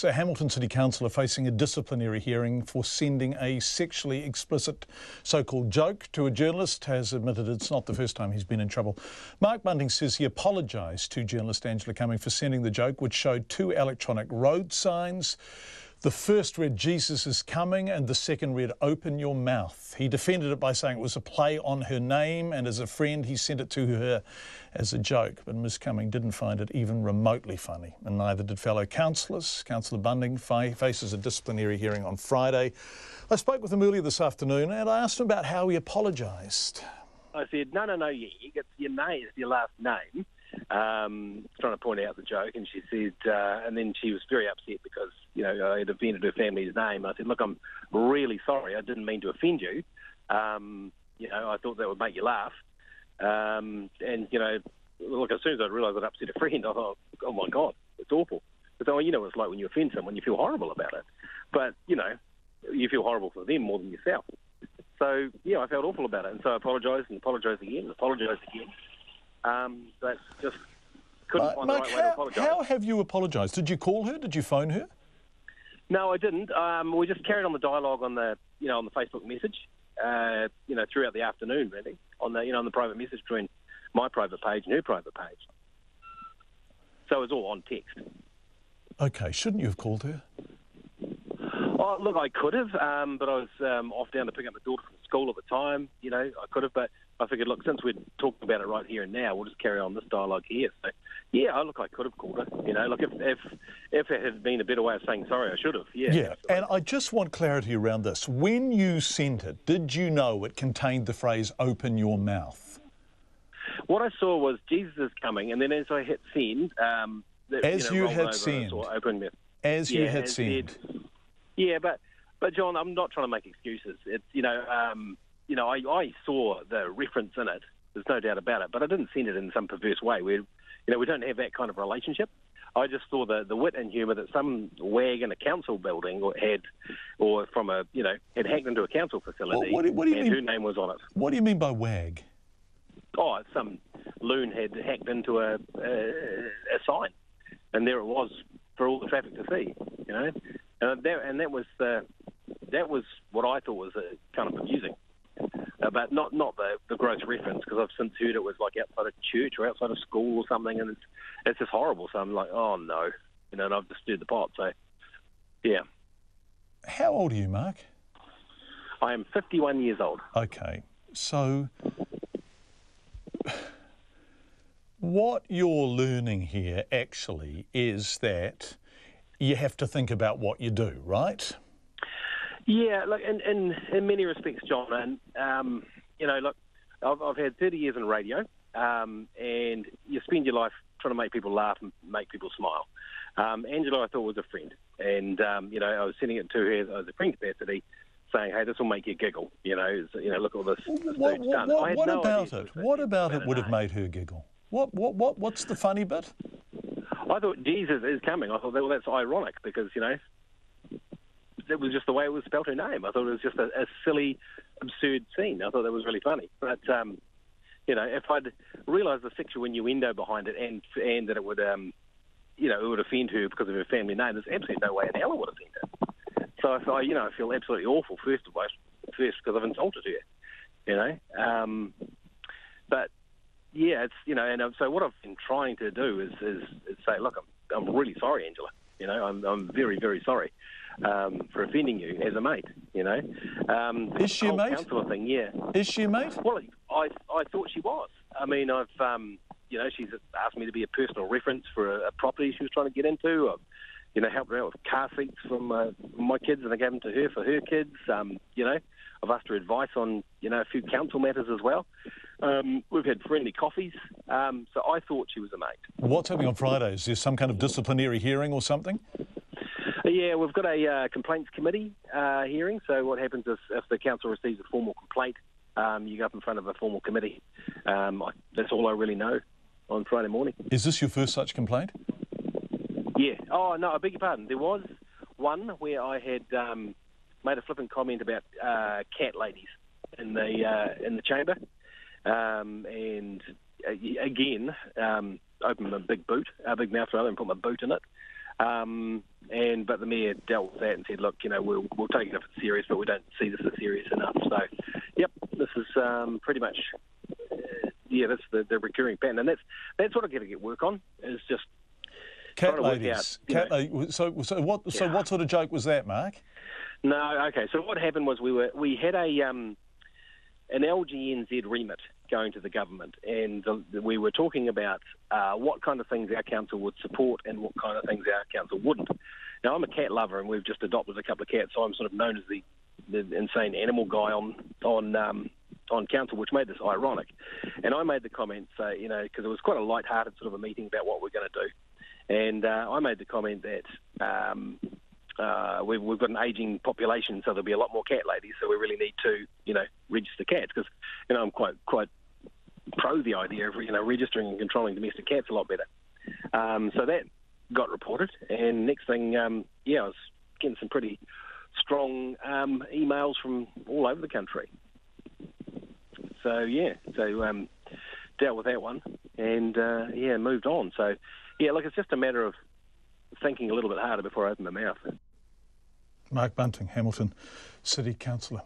So Hamilton City Councillor facing a disciplinary hearing for sending a sexually explicit so-called joke to a journalist has admitted it's not the first time he's been in trouble. Mark Bunting says he apologised to journalist Angela Cuming for sending the joke, which showed two electronic road signs. The first read, "Jesus is coming," and the second read, "Open your mouth." He defended it by saying it was a play on her name, and as a friend he sent it to her as a joke. But Ms Cuming didn't find it even remotely funny, and neither did fellow councillors. Councillor Bunting faces a disciplinary hearing on Friday. I spoke with him earlier this afternoon and I asked him about how he apologised. I said, no, it's your name, it's your last name. Trying to point out the joke, and she said, and then she was very upset because, I had offended her family's name. I said, look, I'm really sorry. I didn't mean to offend you. I thought that would make you laugh. Look, as soon as I realised I'd upset a friend, I thought, oh my God, it's awful. But what it's like when you offend someone, you feel horrible about it. But, you feel horrible for them more than yourself. So, I felt awful about it. And so I apologised and apologised again. But just couldn't find Mark, the right way to apologise. How have you apologised? Did you call her? Did you phone her? No, I didn't. We just carried on the dialogue on the, on the Facebook message, throughout the afternoon, really, on the private message between my private page and her private page. So it was all on text. Okay, shouldn't you have called her? Oh, look, I could have, but I was off down to pick up my daughter from school at the time. I could have, but I figured, look, since we're talking about it right here and now, we'll just carry on this dialogue here. So, I could have called her. Look, if it had been a better way of saying sorry, I should have. Yeah. Yeah, and I just want clarity around this. When you sent it, did you know it contained the phrase "open your mouth"? What I saw was "Jesus is coming," and then as I hit send, As you had sent. Yeah, but John, I'm not trying to make excuses. It's I saw the reference in it. There's no doubt about it, but I didn't send it in some perverse way. We don't have that kind of relationship. I just saw the wit and humour that some wag in a council building had hacked into a council facility, what do you mean? Her name was on it. What do you mean by wag? Oh, some loon had hacked into a sign, and there it was for all the traffic to see. And that was what I thought was kind of amusing, but not the gross reference, because I've since heard it was like outside of church or outside of school or something, and it's just horrible. So I'm like, oh no, and I've just stirred the pot. So, yeah. How old are you, Mark? I am 51 years old. Okay, so what you're learning here actually is that you have to think about what you do, right? Yeah, look, in many respects, John, and look, I've had 30 years in radio, and you spend your life trying to make people laugh and make people smile. Angela, I thought, was a friend, and I was sending it to her as a friend capacity, saying, "Hey, this will make you giggle." Look at all this dude's done. What about it would have made her giggle? What's the funny bit? I thought Jesus is coming. I thought, well, that's ironic because, it was just the way it was spelt her name. I thought it was just a silly, absurd scene. I thought that was really funny. But, if I'd realised the sexual innuendo behind it and that it would, it would offend her because of her family name, there's absolutely no way in hell it would offend her. So I feel absolutely awful, first because I've insulted her, But, yeah, it's, and so what I've been trying to do is say, look, I'm really sorry, Angela. I'm very, very sorry for offending you as a mate, Is she a mate? Councillor thing, yeah. Is she a mate? Well, I thought she was. I mean, I've, she's asked me to be a personal reference for a property she was trying to get into. I've, helped her out with car seats from my kids, and I gave them to her for her kids. I've asked her advice on, a few council matters as well. We've had friendly coffees, so I thought she was a mate. What's happening on Friday? Is there some kind of disciplinary hearing or something? Yeah, we've got a complaints committee hearing. So what happens is if the council receives a formal complaint, you go up in front of a formal committee. That's all I really know on Friday morning. Is this your first such complaint? Yeah. Oh, no, I beg your pardon. There was one where I had made a flippant comment about cat ladies in the chamber. And again, opened my big mouth rather and put my boot in it. but the Mayor dealt with that and said, look, we'll take it if it's serious, but we don't see this as serious enough. So, yep, this is pretty much, that's the recurring pattern. And that's what I've got to get work on, is just cat trying to ladies. work out. So what sort of joke was that, Mark? No, okay. So what happened was we had an LGNZ remit going to the government, and we were talking about what kind of things our council would support and what kind of things our council wouldn't. Now, I'm a cat lover, and we've just adopted a couple of cats, so I'm sort of known as the insane animal guy on council, which made this ironic. And I made the comment, because it was quite a light-hearted sort of a meeting about what we're going to do, and I made the comment that we've got an ageing population, so there'll be a lot more cat ladies, so we really need to, register cats, because, I'm quite pro the idea of, registering and controlling domestic cats a lot better. So that got reported, and next thing, I was getting some pretty strong emails from all over the country. So, dealt with that one, and, moved on. So, look, it's just a matter of thinking a little bit harder before I open my mouth. Mark Bunting, Hamilton City Councillor.